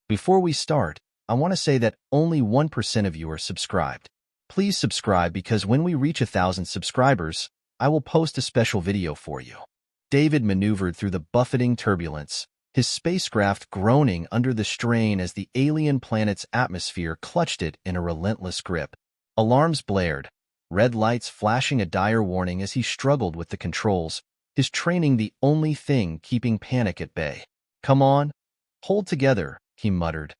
Before we start, I want to say that only 1% of you are subscribed. Please subscribe because when we reach 1,000 subscribers, I will post a special video for you. David maneuvered through the buffeting turbulence, his spacecraft groaning under the strain as the alien planet's atmosphere clutched it in a relentless grip. Alarms blared, red lights flashing a dire warning as he struggled with the controls, his training the only thing keeping panic at bay. "Come on, hold together," he muttered,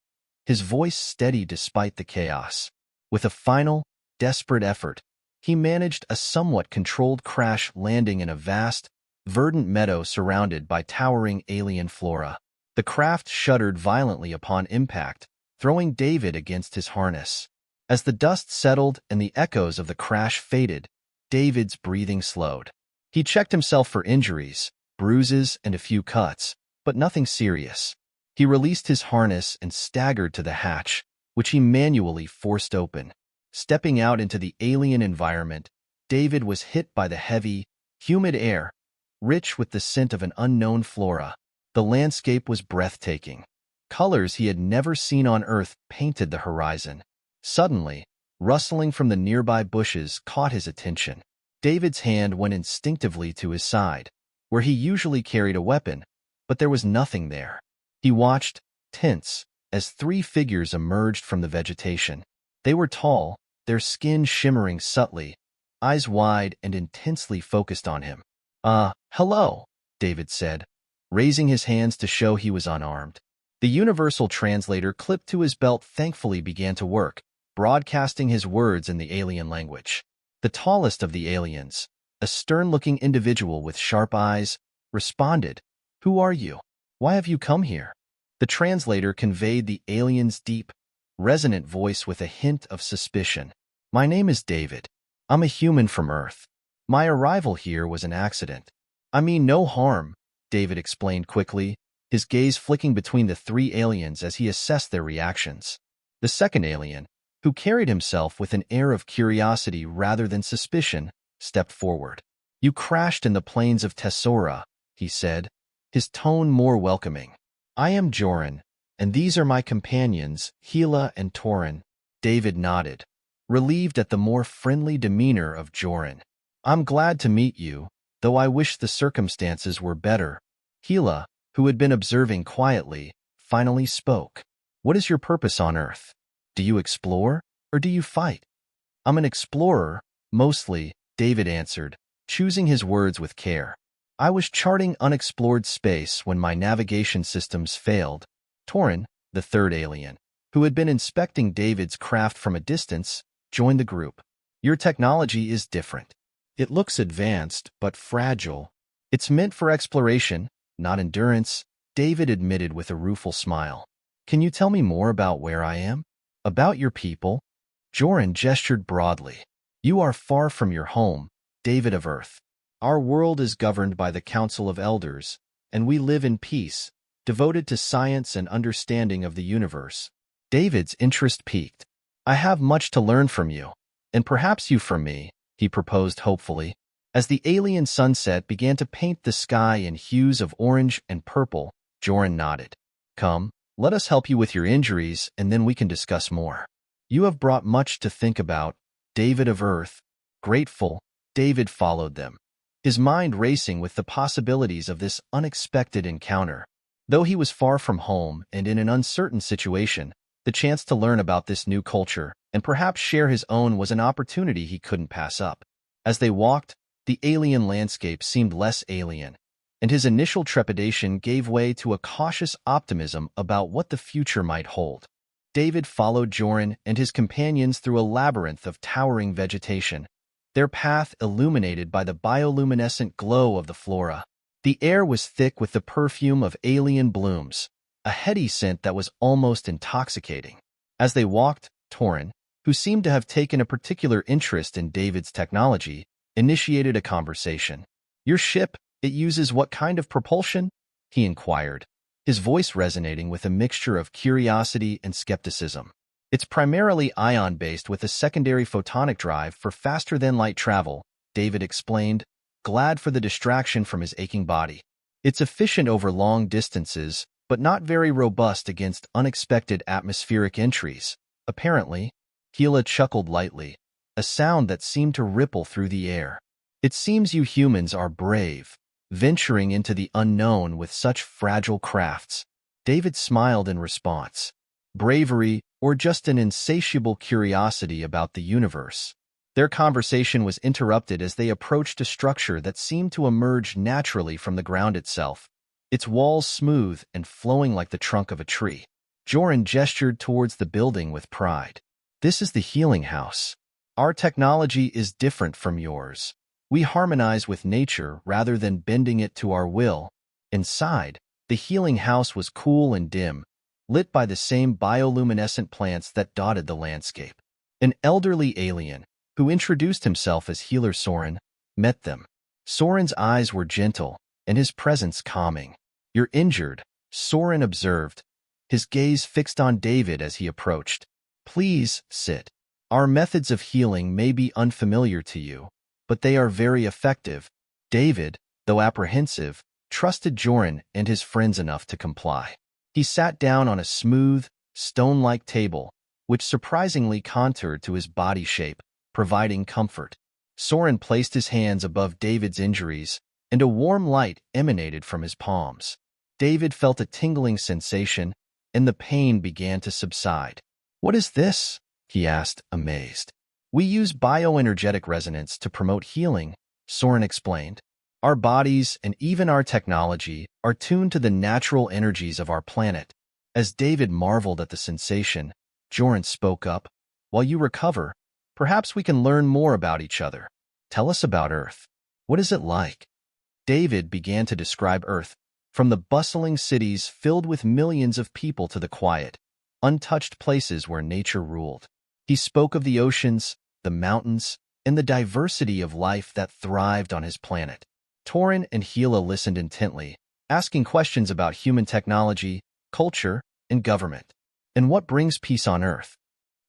his voice steady despite the chaos. With a final, desperate effort, he managed a somewhat controlled crash landing in a vast, verdant meadow surrounded by towering alien flora. The craft shuddered violently upon impact, throwing David against his harness. As the dust settled and the echoes of the crash faded, David's breathing slowed. He checked himself for injuries, bruises, and a few cuts, but nothing serious. He released his harness and staggered to the hatch, which he manually forced open. Stepping out into the alien environment, David was hit by the heavy, humid air, rich with the scent of an unknown flora. The landscape was breathtaking. Colors he had never seen on Earth painted the horizon. Suddenly, rustling from the nearby bushes caught his attention. David's hand went instinctively to his side, where he usually carried a weapon, but there was nothing there. He watched, tense, as three figures emerged from the vegetation. They were tall, their skin shimmering subtly, eyes wide and intensely focused on him. Hello," David said, raising his hands to show he was unarmed. The universal translator clipped to his belt thankfully began to work, broadcasting his words in the alien language. The tallest of the aliens, a stern-looking individual with sharp eyes, responded, "Who are you? Why have you come here?" The translator conveyed the alien's deep, resonant voice with a hint of suspicion. "My name is David. I'm a human from Earth. My arrival here was an accident." "I mean no harm," David explained quickly, his gaze flicking between the three aliens as he assessed their reactions. The second alien, who carried himself with an air of curiosity rather than suspicion, stepped forward. "You crashed in the plains of Tessora," he said, his tone more welcoming. "I am Joran, and these are my companions, Gila and Torin." David nodded, relieved at the more friendly demeanor of Joran. "I'm glad to meet you, though I wish the circumstances were better." Gila, who had been observing quietly, finally spoke. "What is your purpose on Earth? Do you explore, or do you fight?" "I'm an explorer, mostly," David answered, choosing his words with care. "I was charting unexplored space when my navigation systems failed." Torin, the third alien, who had been inspecting David's craft from a distance, joined the group. "Your technology is different. It looks advanced, but fragile. It's meant for exploration, not endurance," David admitted with a rueful smile. "Can you tell me more about where I am? About your people?" Joran gestured broadly. "You are far from your home, David of Earth. Our world is governed by the Council of Elders, and we live in peace, devoted to science and understanding of the universe." David's interest piqued. "I have much to learn from you, and perhaps you from me," he proposed hopefully. As the alien sunset began to paint the sky in hues of orange and purple, Joran nodded. "Come, let us help you with your injuries, and then we can discuss more. You have brought much to think about, David of Earth." Grateful, David followed them, his mind racing with the possibilities of this unexpected encounter. Though he was far from home and in an uncertain situation, the chance to learn about this new culture and perhaps share his own was an opportunity he couldn't pass up. As they walked, the alien landscape seemed less alien, and his initial trepidation gave way to a cautious optimism about what the future might hold. David followed Joran and his companions through a labyrinth of towering vegetation, their path illuminated by the bioluminescent glow of the flora. The air was thick with the perfume of alien blooms, a heady scent that was almost intoxicating. As they walked, Torin, who seemed to have taken a particular interest in David's technology, initiated a conversation. "Your ship, it uses what kind of propulsion?" he inquired, his voice resonating with a mixture of curiosity and skepticism. "It's primarily ion-based with a secondary photonic drive for faster-than-light travel," David explained, glad for the distraction from his aching body. "It's efficient over long distances, but not very robust against unexpected atmospheric entries. Apparently, Gila chuckled lightly, a sound that seemed to ripple through the air. It seems you humans are brave, venturing into the unknown with such fragile crafts. David smiled in response. Bravery, or just an insatiable curiosity about the universe. Their conversation was interrupted as they approached a structure that seemed to emerge naturally from the ground itself, its walls smooth and flowing like the trunk of a tree. Joran gestured towards the building with pride. This is the healing house. Our technology is different from yours. We harmonize with nature rather than bending it to our will. Inside, the healing house was cool and dim, lit by the same bioluminescent plants that dotted the landscape. An elderly alien, who introduced himself as Healer Soren, met them. Soren's eyes were gentle, and his presence calming. You're injured, Soren observed, his gaze fixed on David as he approached. Please, sit. Our methods of healing may be unfamiliar to you, but they are very effective. David, though apprehensive, trusted Joran and his friends enough to comply. He sat down on a smooth, stone-like table, which surprisingly contoured to his body shape, providing comfort. Soren placed his hands above David's injuries, and a warm light emanated from his palms. David felt a tingling sensation, and the pain began to subside. What is this? He asked, amazed. We use bioenergetic resonance to promote healing, Soren explained. Our bodies and even our technology are tuned to the natural energies of our planet. As David marveled at the sensation, Joran spoke up. While you recover, perhaps we can learn more about each other. Tell us about Earth. What is it like? David began to describe Earth, from the bustling cities filled with millions of people to the quiet, untouched places where nature ruled. He spoke of the oceans, the mountains, and the diversity of life that thrived on his planet. Torin and Gila listened intently, asking questions about human technology, culture, and government. And what brings peace on Earth?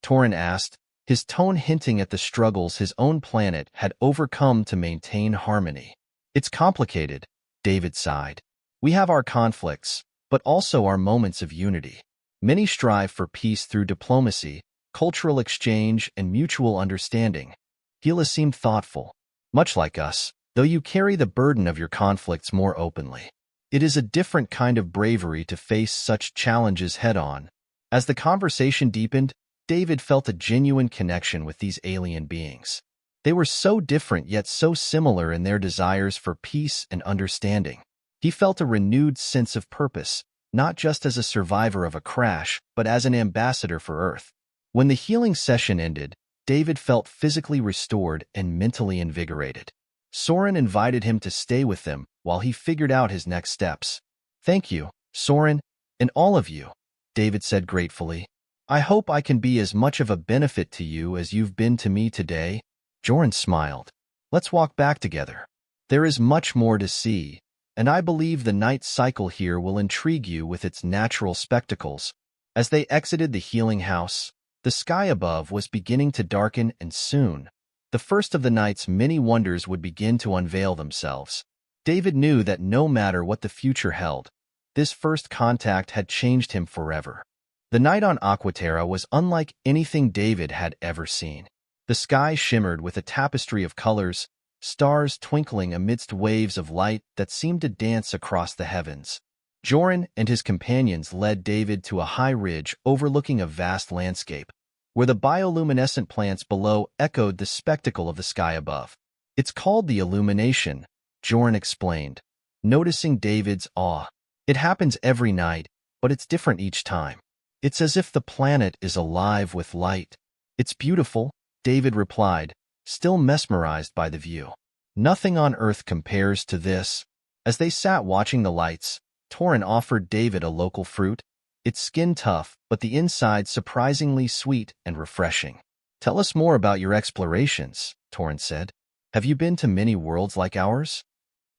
Torin asked, his tone hinting at the struggles his own planet had overcome to maintain harmony. It's complicated, David sighed. We have our conflicts, but also our moments of unity. Many strive for peace through diplomacy, cultural exchange, and mutual understanding. Gila seemed thoughtful. Much like us, though you carry the burden of your conflicts more openly. It is a different kind of bravery to face such challenges head-on. As the conversation deepened, David felt a genuine connection with these alien beings. They were so different yet so similar in their desires for peace and understanding. He felt a renewed sense of purpose, not just as a survivor of a crash, but as an ambassador for Earth. When the healing session ended, David felt physically restored and mentally invigorated. Soren invited him to stay with them while he figured out his next steps. Thank you, Soren, and all of you, David said gratefully. I hope I can be as much of a benefit to you as you've been to me today. Joran smiled. Let's walk back together. There is much more to see, and I believe the night cycle here will intrigue you with its natural spectacles. As they exited the healing house, the sky above was beginning to darken, and soon, the first of the night's many wonders would begin to unveil themselves. David knew that no matter what the future held, this first contact had changed him forever. The night on Aquaterra was unlike anything David had ever seen. The sky shimmered with a tapestry of colors, stars twinkling amidst waves of light that seemed to dance across the heavens. Joran and his companions led David to a high ridge overlooking a vast landscape, where the bioluminescent plants below echoed the spectacle of the sky above. It's called the illumination, Joran explained, noticing David's awe. It happens every night, but it's different each time. It's as if the planet is alive with light. It's beautiful, David replied, still mesmerized by the view. Nothing on Earth compares to this. As they sat watching the lights, Torin offered David a local fruit. Its skin tough, but the inside surprisingly sweet and refreshing. Tell us more about your explorations, Torin said. Have you been to many worlds like ours?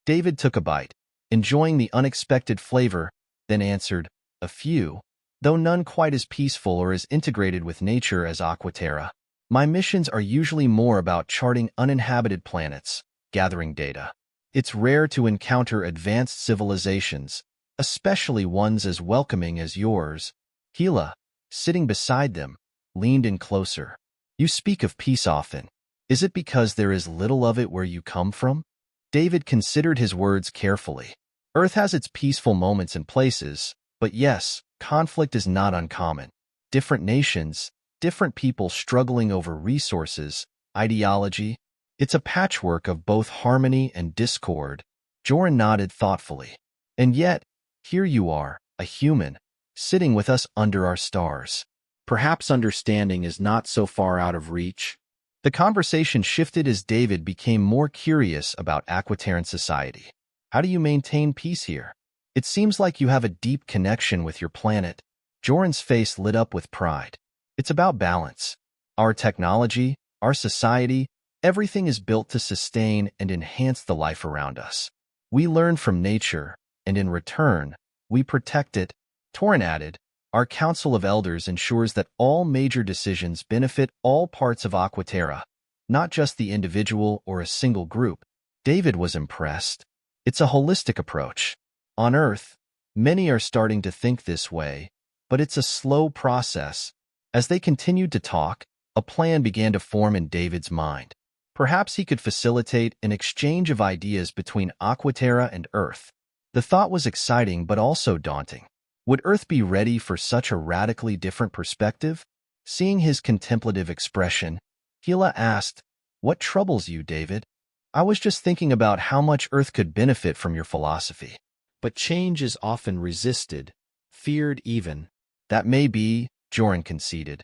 David took a bite, enjoying the unexpected flavor, then answered, a few, though none quite as peaceful or as integrated with nature as Aquaterra. My missions are usually more about charting uninhabited planets, gathering data. It's rare to encounter advanced civilizations, especially ones as welcoming as yours. Gila, sitting beside them, leaned in closer. You speak of peace often. Is it because there is little of it where you come from? David considered his words carefully. Earth has its peaceful moments and places, but yes, conflict is not uncommon. Different nations, different people struggling over resources, ideology. It's a patchwork of both harmony and discord. Joran nodded thoughtfully. And yet, here you are, a human, sitting with us under our stars. Perhaps understanding is not so far out of reach. The conversation shifted as David became more curious about Aquitaran society. How do you maintain peace here? It seems like you have a deep connection with your planet. Joran's face lit up with pride. It's about balance. Our technology, our society, everything is built to sustain and enhance the life around us. We learn from nature, and in return, we protect it. Torin added, our Council of Elders ensures that all major decisions benefit all parts of Aquaterra, not just the individual or a single group. David was impressed. It's a holistic approach. On Earth, many are starting to think this way, but it's a slow process. As they continued to talk, a plan began to form in David's mind. Perhaps he could facilitate an exchange of ideas between Aquaterra and Earth. The thought was exciting but also daunting. Would Earth be ready for such a radically different perspective? Seeing his contemplative expression, Gila asked, "What troubles you, David?" "I was just thinking about how much Earth could benefit from your philosophy. But change is often resisted, feared even." "That may be," Joran conceded.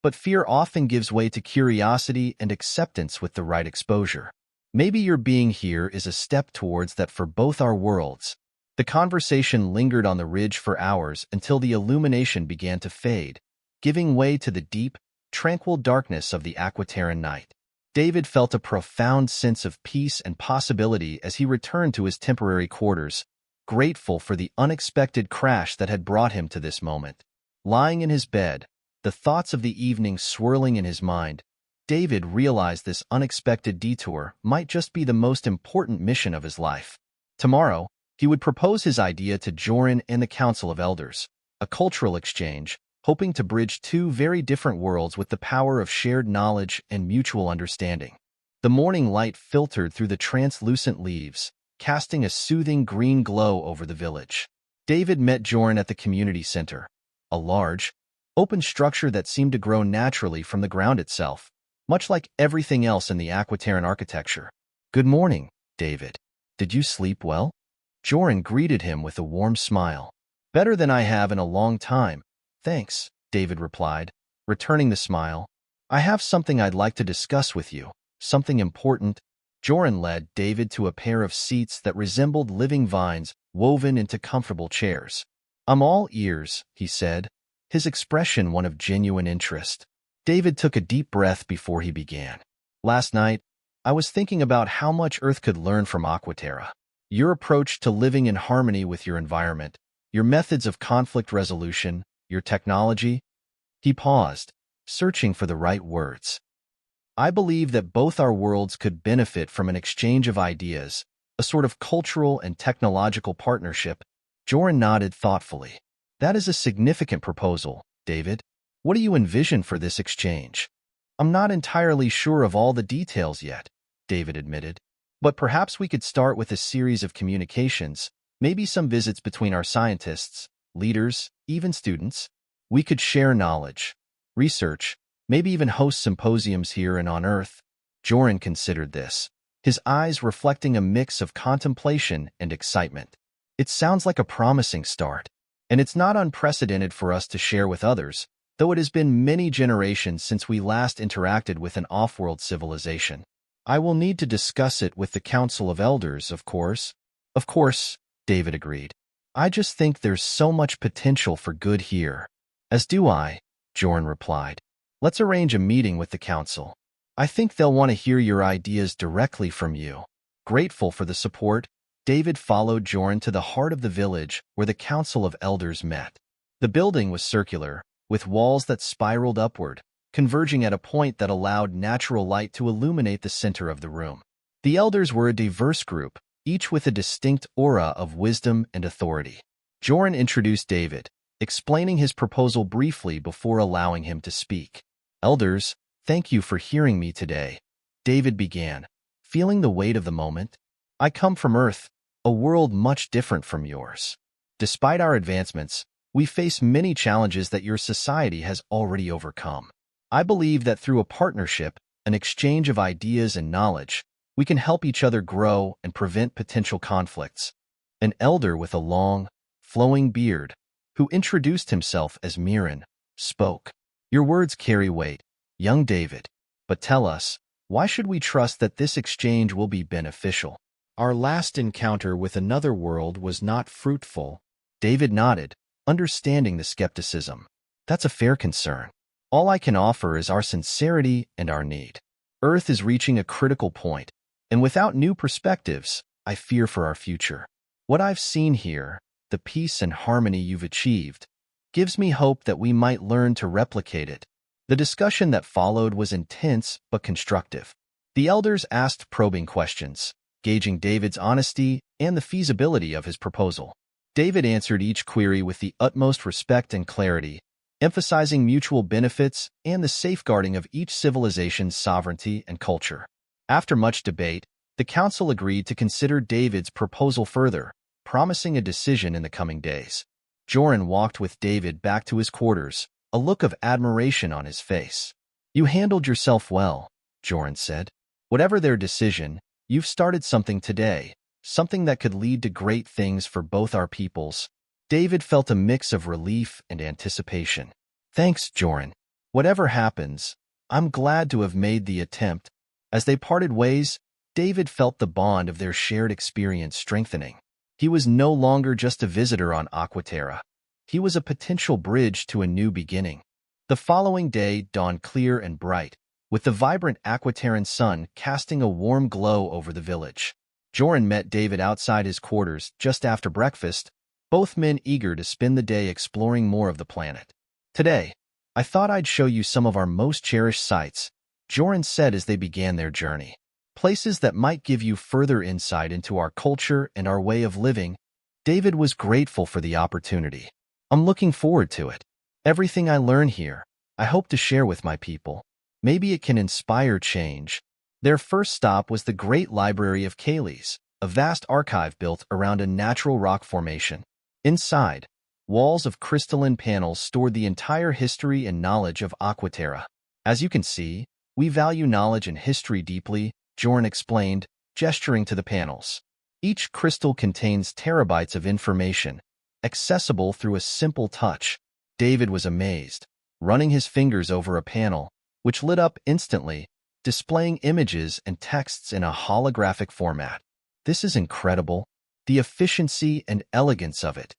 "But fear often gives way to curiosity and acceptance with the right exposure. Maybe your being here is a step towards that for both our worlds." The conversation lingered on the ridge for hours until the illumination began to fade, giving way to the deep, tranquil darkness of the Aquitaran night. David felt a profound sense of peace and possibility as he returned to his temporary quarters, grateful for the unexpected crash that had brought him to this moment. Lying in his bed, the thoughts of the evening swirling in his mind, David realized this unexpected detour might just be the most important mission of his life. Tomorrow, he would propose his idea to Joran and the Council of Elders, a cultural exchange, hoping to bridge two very different worlds with the power of shared knowledge and mutual understanding. The morning light filtered through the translucent leaves, casting a soothing green glow over the village. David met Joran at the community center, a large, open structure that seemed to grow naturally from the ground itself, much like everything else in the Aquitaran architecture. "Good morning, David. Did you sleep well?" Joran greeted him with a warm smile. "Better than I have in a long time, thanks," David replied, returning the smile. "I have something I'd like to discuss with you, something important." Joran led David to a pair of seats that resembled living vines woven into comfortable chairs. "I'm all ears," he said, his expression one of genuine interest. David took a deep breath before he began. "Last night, I was thinking about how much Earth could learn from Aquaterra. Your approach to living in harmony with your environment, your methods of conflict resolution, your technology." He paused, searching for the right words. "I believe that both our worlds could benefit from an exchange of ideas, a sort of cultural and technological partnership." Joran nodded thoughtfully. "That is a significant proposal, David. What do you envision for this exchange?" "I'm not entirely sure of all the details yet," David admitted. "But perhaps we could start with a series of communications, maybe some visits between our scientists, leaders, even students. We could share knowledge, research, maybe even host symposiums here and on Earth." Joran considered this, his eyes reflecting a mix of contemplation and excitement. "It sounds like a promising start, and it's not unprecedented for us to share with others, though it has been many generations since we last interacted with an off-world civilization. I will need to discuss it with the Council of Elders, of course." "Of course," David agreed. "I just think there's so much potential for good here." "As do I," Joran replied. "Let's arrange a meeting with the Council. I think they'll want to hear your ideas directly from you." Grateful for the support, David followed Joran to the heart of the village where the Council of Elders met. The building was circular, with walls that spiraled upward, converging at a point that allowed natural light to illuminate the center of the room. The elders were a diverse group, each with a distinct aura of wisdom and authority. Joran introduced David, explaining his proposal briefly before allowing him to speak. Elders, thank you for hearing me today, David began, feeling the weight of the moment. I come from Earth, a world much different from yours. Despite our advancements, we face many challenges that your society has already overcome. I believe that through a partnership, an exchange of ideas and knowledge, we can help each other grow and prevent potential conflicts. An elder with a long, flowing beard, who introduced himself as Miran, spoke. Your words carry weight, young David. But tell us, why should we trust that this exchange will be beneficial? Our last encounter with another world was not fruitful. David nodded, understanding the skepticism. That's a fair concern. All I can offer is our sincerity and our need. Earth is reaching a critical point, and without new perspectives, I fear for our future. What I've seen here, the peace and harmony you've achieved, gives me hope that we might learn to replicate it. The discussion that followed was intense but constructive. The elders asked probing questions, gauging David's honesty and the feasibility of his proposal. David answered each query with the utmost respect and clarity, emphasizing mutual benefits and the safeguarding of each civilization's sovereignty and culture. After much debate, the council agreed to consider David's proposal further, promising a decision in the coming days. Joran walked with David back to his quarters, a look of admiration on his face. You handled yourself well, Joran said. Whatever their decision, you've started something today, something that could lead to great things for both our peoples. David felt a mix of relief and anticipation. Thanks, Joran. Whatever happens, I'm glad to have made the attempt. As they parted ways, David felt the bond of their shared experience strengthening. He was no longer just a visitor on Aquaterra. He was a potential bridge to a new beginning. The following day dawned clear and bright, with the vibrant Aquaterran sun casting a warm glow over the village. Joran met David outside his quarters just after breakfast, both men eager to spend the day exploring more of the planet. Today, I thought I'd show you some of our most cherished sites, Joran said as they began their journey. Places that might give you further insight into our culture and our way of living. David was grateful for the opportunity. I'm looking forward to it. Everything I learn here, I hope to share with my people. Maybe it can inspire change. Their first stop was the Great Library of Kales, a vast archive built around a natural rock formation. Inside, walls of crystalline panels stored the entire history and knowledge of Aquaterra. As you can see, we value knowledge and history deeply, Joran explained, gesturing to the panels. Each crystal contains terabytes of information, accessible through a simple touch. David was amazed, running his fingers over a panel, which lit up instantly, displaying images and texts in a holographic format. This is incredible, the efficiency and elegance of it.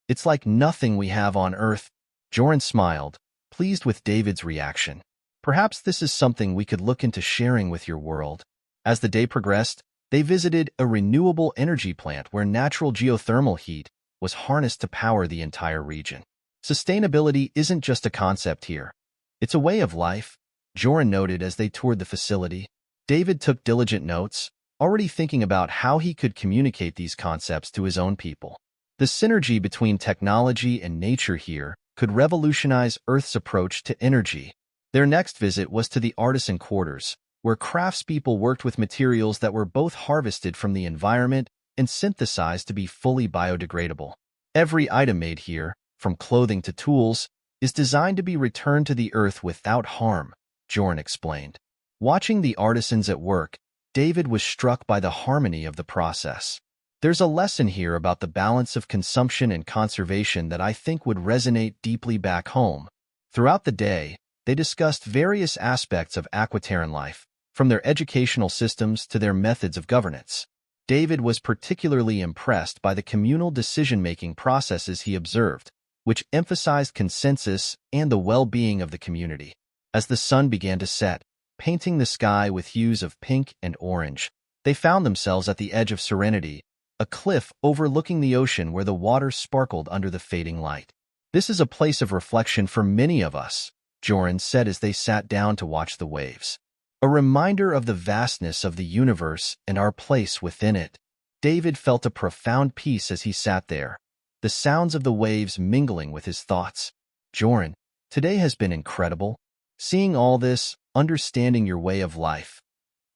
It's like nothing we have on Earth. Joran smiled, pleased with David's reaction. Perhaps this is something we could look into sharing with your world. As the day progressed, they visited a renewable energy plant where natural geothermal heat was harnessed to power the entire region. Sustainability isn't just a concept here. It's a way of life, Joran noted as they toured the facility. David took diligent notes, already thinking about how he could communicate these concepts to his own people. The synergy between technology and nature here could revolutionize Earth's approach to energy. Their next visit was to the artisan quarters, where craftspeople worked with materials that were both harvested from the environment and synthesized to be fully biodegradable. Every item made here, from clothing to tools, is designed to be returned to the Earth without harm, Joran explained. Watching the artisans at work, David was struck by the harmony of the process. There's a lesson here about the balance of consumption and conservation that I think would resonate deeply back home. Throughout the day, they discussed various aspects of Aquaterran life, from their educational systems to their methods of governance. David was particularly impressed by the communal decision-making processes he observed, which emphasized consensus and the well-being of the community. As the sun began to set, painting the sky with hues of pink and orange, they found themselves at the edge of Serenity, a cliff overlooking the ocean where the water sparkled under the fading light. This is a place of reflection for many of us, Joran said as they sat down to watch the waves. A reminder of the vastness of the universe and our place within it. David felt a profound peace as he sat there, the sounds of the waves mingling with his thoughts. Joran, today has been incredible. Seeing all this, understanding your way of life.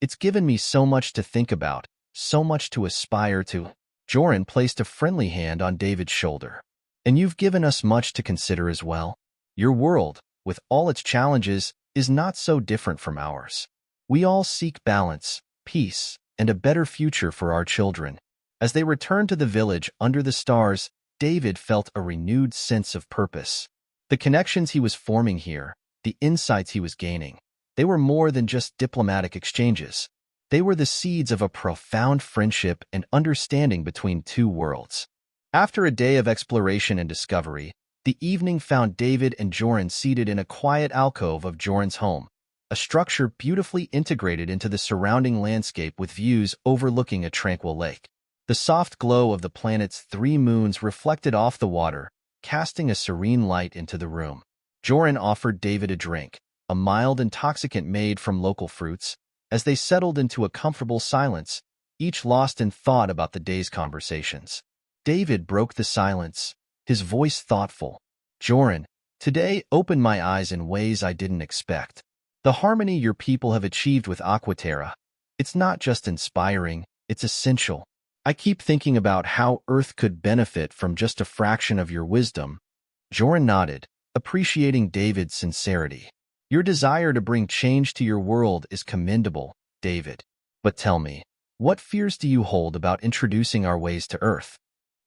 It's given me so much to think about, so much to aspire to. Joran placed a friendly hand on David's shoulder. And you've given us much to consider as well. Your world, with all its challenges, is not so different from ours. We all seek balance, peace, and a better future for our children. As they returned to the village under the stars, David felt a renewed sense of purpose. The connections he was forming here, the insights he was gaining, they were more than just diplomatic exchanges. They were the seeds of a profound friendship and understanding between two worlds. After a day of exploration and discovery, the evening found David and Joran seated in a quiet alcove of Joran's home, a structure beautifully integrated into the surrounding landscape with views overlooking a tranquil lake. The soft glow of the planet's 3 moons reflected off the water, casting a serene light into the room. Joran offered David a drink, a mild intoxicant made from local fruits. As they settled into a comfortable silence, each lost in thought about the day's conversations. David broke the silence, his voice thoughtful. Joran, today opened my eyes in ways I didn't expect. The harmony your people have achieved with Aquaterra, it's not just inspiring, it's essential. I keep thinking about how Earth could benefit from just a fraction of your wisdom. Joran nodded, appreciating David's sincerity. Your desire to bring change to your world is commendable, David. But tell me, what fears do you hold about introducing our ways to Earth?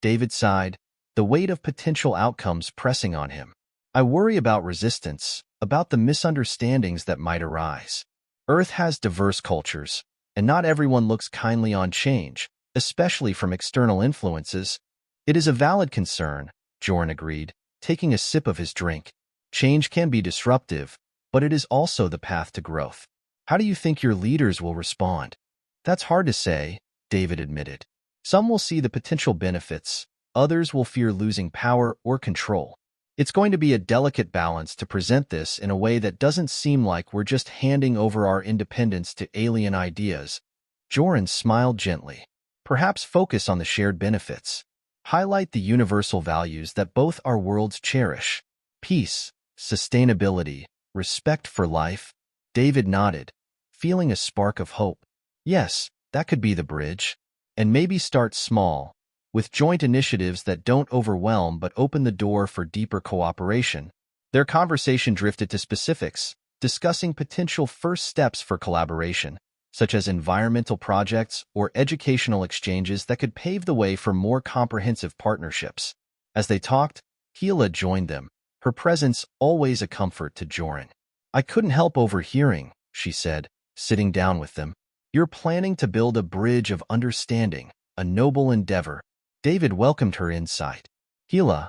David sighed, the weight of potential outcomes pressing on him. I worry about resistance, about the misunderstandings that might arise. Earth has diverse cultures, and not everyone looks kindly on change, especially from external influences. It is a valid concern, Joran agreed, taking a sip of his drink. Change can be disruptive, but it is also the path to growth. How do you think your leaders will respond? That's hard to say, David admitted. Some will see the potential benefits, others will fear losing power or control. It's going to be a delicate balance to present this in a way that doesn't seem like we're just handing over our independence to alien ideas. Joran smiled gently. Perhaps focus on the shared benefits. Highlight the universal values that both our worlds cherish. Peace, sustainability, respect for life. David nodded, feeling a spark of hope. Yes, that could be the bridge. And maybe start small, with joint initiatives that don't overwhelm but open the door for deeper cooperation. Their conversation drifted to specifics, discussing potential first steps for collaboration, such as environmental projects or educational exchanges that could pave the way for more comprehensive partnerships. As they talked, Hila joined them, her presence always a comfort to Joran. I couldn't help overhearing, she said, sitting down with them. You're planning to build a bridge of understanding, a noble endeavor. David welcomed her insight. Hila,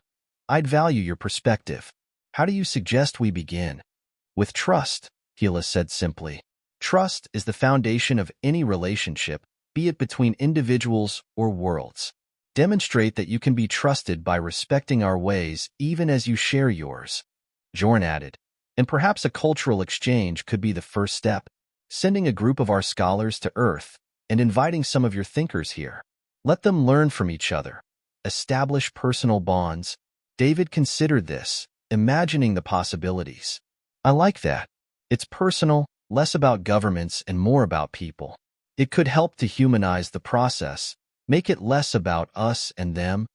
I'd value your perspective. How do you suggest we begin? With trust, Hila said simply. Trust is the foundation of any relationship, be it between individuals or worlds. Demonstrate that you can be trusted by respecting our ways even as you share yours. Joran added, and perhaps a cultural exchange could be the first step, sending a group of our scholars to Earth and inviting some of your thinkers here. Let them learn from each other. Establish personal bonds. David considered this, imagining the possibilities. I like that. It's personal, less about governments and more about people. It could help to humanize the process, make it less about us and them.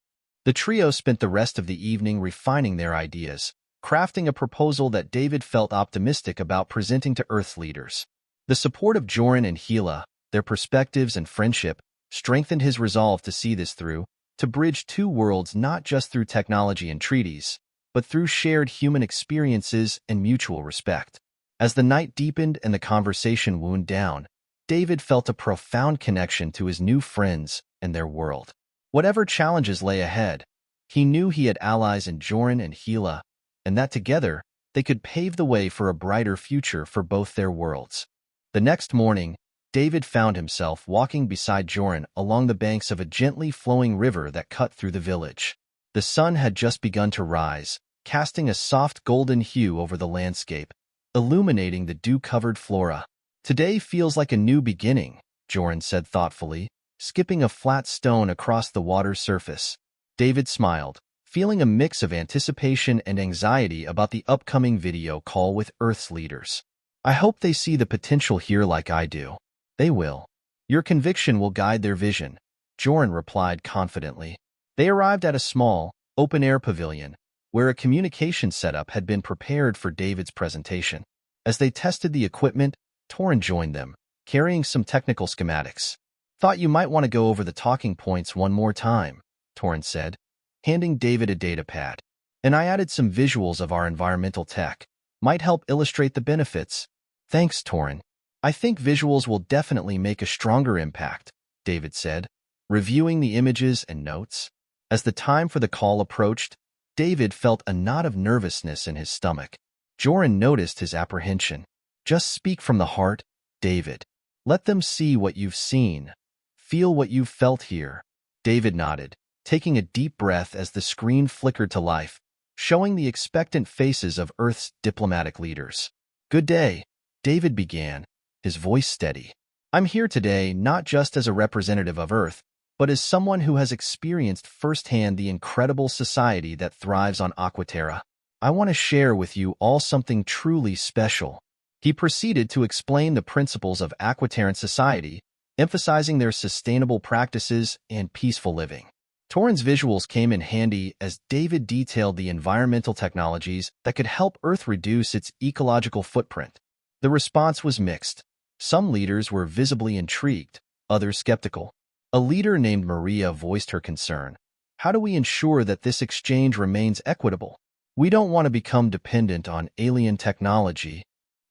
The trio spent the rest of the evening refining their ideas, crafting a proposal that David felt optimistic about presenting to Earth's leaders. The support of Joran and Hila, their perspectives and friendship, strengthened his resolve to see this through, to bridge two worlds not just through technology and treaties, but through shared human experiences and mutual respect. As the night deepened and the conversation wound down, David felt a profound connection to his new friends and their world. Whatever challenges lay ahead, he knew he had allies in Joran and Hila, and that together they could pave the way for a brighter future for both their worlds. The next morning, David found himself walking beside Joran along the banks of a gently flowing river that cut through the village. The sun had just begun to rise, casting a soft golden hue over the landscape, illuminating the dew-covered flora. Today feels like a new beginning, Joran said thoughtfully, skipping a flat stone across the water's surface. David smiled, feeling a mix of anticipation and anxiety about the upcoming video call with Earth's leaders. I hope they see the potential here like I do. They will. Your conviction will guide their vision, Joran replied confidently. They arrived at a small, open-air pavilion, where a communication setup had been prepared for David's presentation. As they tested the equipment, Torin joined them, carrying some technical schematics. Thought you might want to go over the talking points one more time, Torin said, handing David a data pad. And I added some visuals of our environmental tech. Might help illustrate the benefits. Thanks, Torin. I think visuals will definitely make a stronger impact, David said, reviewing the images and notes. As the time for the call approached, David felt a knot of nervousness in his stomach. Joran noticed his apprehension. Just speak from the heart, David. Let them see what you've seen. Feel what you've felt here. David nodded, taking a deep breath as the screen flickered to life, showing the expectant faces of Earth's diplomatic leaders. Good day, David began, his voice steady. I'm here today not just as a representative of Earth, but as someone who has experienced firsthand the incredible society that thrives on Aquaterra. I want to share with you all something truly special. He proceeded to explain the principles of Aquaterran society, emphasizing their sustainable practices and peaceful living. Torin's visuals came in handy as David detailed the environmental technologies that could help Earth reduce its ecological footprint. The response was mixed. Some leaders were visibly intrigued, others skeptical. A leader named Maria voiced her concern. How do we ensure that this exchange remains equitable? We don't want to become dependent on alien technology.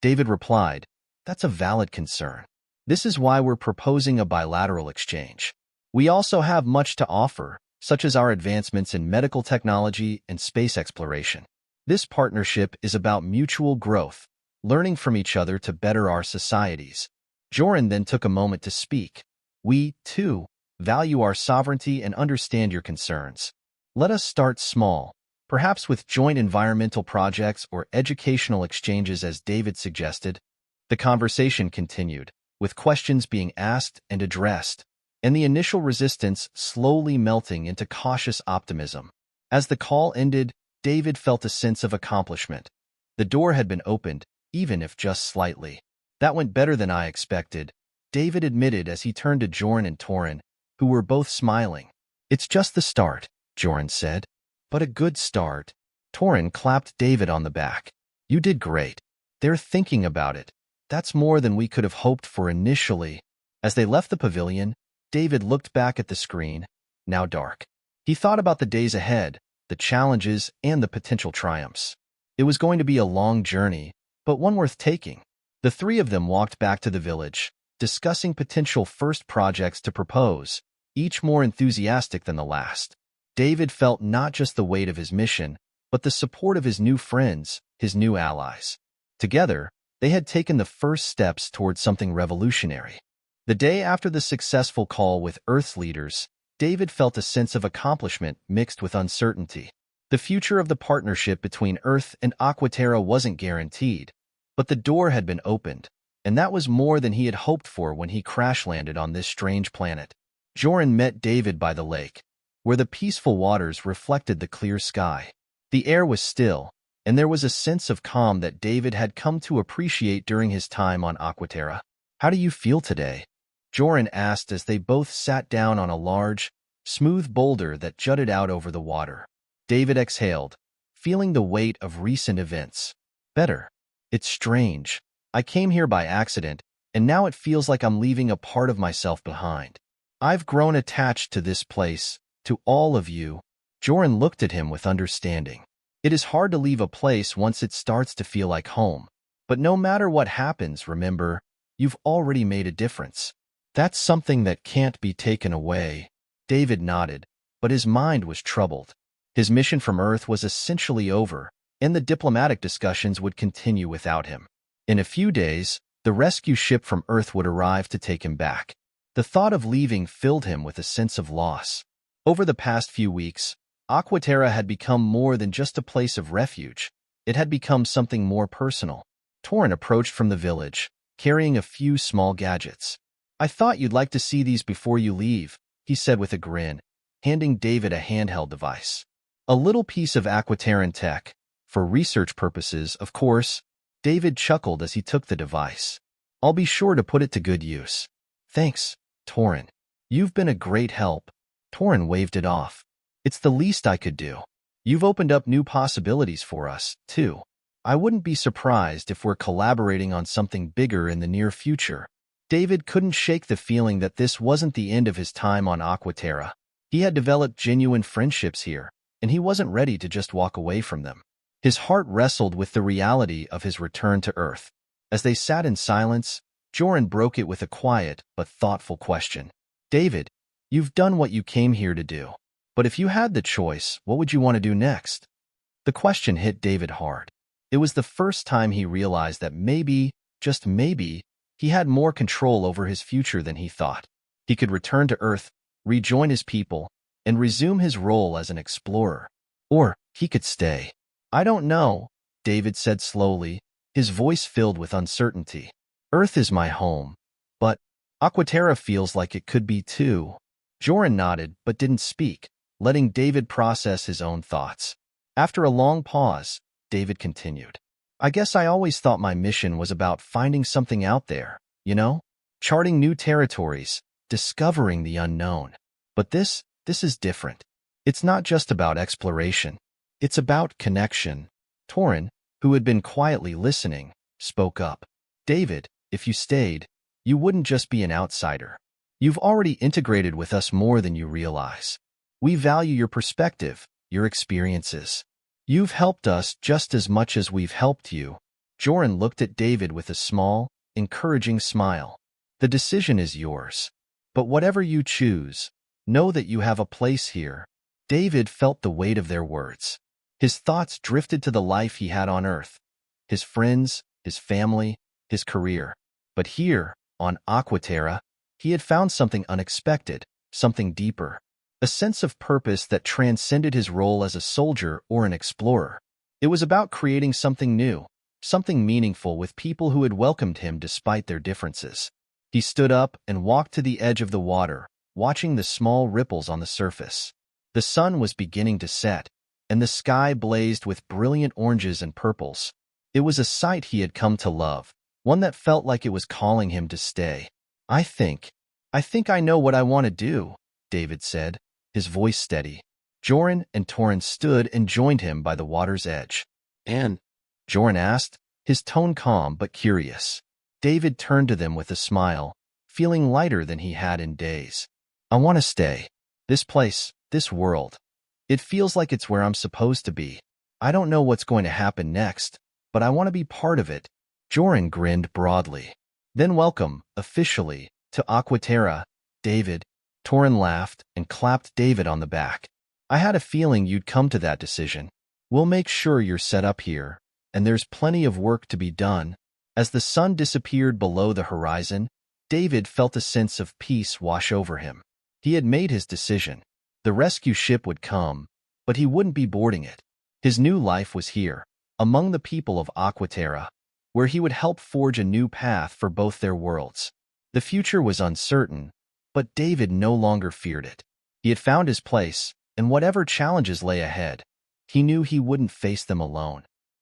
David replied, that's a valid concern. This is why we're proposing a bilateral exchange. We also have much to offer, such as our advancements in medical technology and space exploration. This partnership is about mutual growth, learning from each other to better our societies. Joran then took a moment to speak. We, too, value our sovereignty and understand your concerns. Let us start small, perhaps with joint environmental projects or educational exchanges as David suggested. The conversation continued, with questions being asked and addressed, and the initial resistance slowly melting into cautious optimism. As the call ended, David felt a sense of accomplishment. The door had been opened, even if just slightly. That went better than I expected, David admitted as he turned to Joran and Torin, who were both smiling. It's just the start, Joran said. But a good start. Torin clapped David on the back. You did great. They're thinking about it. That's more than we could have hoped for initially. As they left the pavilion, David looked back at the screen, now dark. He thought about the days ahead, the challenges, and the potential triumphs. It was going to be a long journey, but one worth taking. The three of them walked back to the village, discussing potential first projects to propose, each more enthusiastic than the last. David felt not just the weight of his mission, but the support of his new friends, his new allies. Together, they had taken the first steps towards something revolutionary. The day after the successful call with Earth's leaders, David felt a sense of accomplishment mixed with uncertainty. The future of the partnership between Earth and Aquaterra wasn't guaranteed, but the door had been opened, and that was more than he had hoped for when he crash-landed on this strange planet. Joran met David by the lake, where the peaceful waters reflected the clear sky. The air was still, and there was a sense of calm that David had come to appreciate during his time on Aquaterra. How do you feel today? Joran asked as they both sat down on a large, smooth boulder that jutted out over the water. David exhaled, feeling the weight of recent events. Better. It's strange. I came here by accident, and now it feels like I'm leaving a part of myself behind. I've grown attached to this place, to all of you. Joran looked at him with understanding. It is hard to leave a place once it starts to feel like home. But no matter what happens, remember, you've already made a difference. That's something that can't be taken away. David nodded, but his mind was troubled. His mission from Earth was essentially over, and the diplomatic discussions would continue without him. In a few days, the rescue ship from Earth would arrive to take him back. The thought of leaving filled him with a sense of loss. Over the past few weeks, Aquaterra had become more than just a place of refuge. It had become something more personal. Torin approached from the village, carrying a few small gadgets. I thought you'd like to see these before you leave, he said with a grin, handing David a handheld device. A little piece of Aquaterran tech. For research purposes, of course. David chuckled as he took the device. I'll be sure to put it to good use. Thanks, Torin. You've been a great help. Torin waved it off. It's the least I could do. You've opened up new possibilities for us, too. I wouldn't be surprised if we're collaborating on something bigger in the near future. David couldn't shake the feeling that this wasn't the end of his time on Aquaterra. He had developed genuine friendships here, and he wasn't ready to just walk away from them. His heart wrestled with the reality of his return to Earth. As they sat in silence, Joran broke it with a quiet but thoughtful question. David, you've done what you came here to do. But if you had the choice, what would you want to do next? The question hit David hard. It was the first time he realized that maybe, just maybe, he had more control over his future than he thought. He could return to Earth, rejoin his people, and resume his role as an explorer. Or he could stay. I don't know, David said slowly, his voice filled with uncertainty. Earth is my home, but Aquaterra feels like it could be too. Joran nodded but didn't speak, letting David process his own thoughts. After a long pause, David continued. I guess I always thought my mission was about finding something out there, charting new territories, discovering the unknown. But this is different. It's not just about exploration. It's about connection. Torin, who had been quietly listening, spoke up. David, if you stayed, you wouldn't just be an outsider. You've already integrated with us more than you realize. We value your perspective, your experiences. You've helped us just as much as we've helped you. Joran looked at David with a small, encouraging smile. The decision is yours. But whatever you choose, know that you have a place here. David felt the weight of their words. His thoughts drifted to the life he had on Earth, his friends, his family, his career. But here, on Aquaterra, he had found something unexpected, something deeper. A sense of purpose that transcended his role as a soldier or an explorer. It was about creating something new, something meaningful with people who had welcomed him despite their differences. He stood up and walked to the edge of the water, watching the small ripples on the surface. The sun was beginning to set, and the sky blazed with brilliant oranges and purples. It was a sight he had come to love, one that felt like it was calling him to stay. I think I know what I want to do, David said, his voice steady. Joran and Torin stood and joined him by the water's edge. And? Joran asked, his tone calm but curious. David turned to them with a smile, feeling lighter than he had in days. I want to stay. This place, this world. It feels like it's where I'm supposed to be. I don't know what's going to happen next, but I want to be part of it. Joran grinned broadly. Then welcome, officially, to Aquaterra, David. Torin laughed and clapped David on the back. I had a feeling you'd come to that decision. We'll make sure you're set up here, and there's plenty of work to be done. As the sun disappeared below the horizon, David felt a sense of peace wash over him. He had made his decision. The rescue ship would come, but he wouldn't be boarding it. His new life was here, among the people of Aquaterra, where he would help forge a new path for both their worlds. The future was uncertain, but David no longer feared it. He had found his place, and whatever challenges lay ahead, he knew he wouldn't face them alone.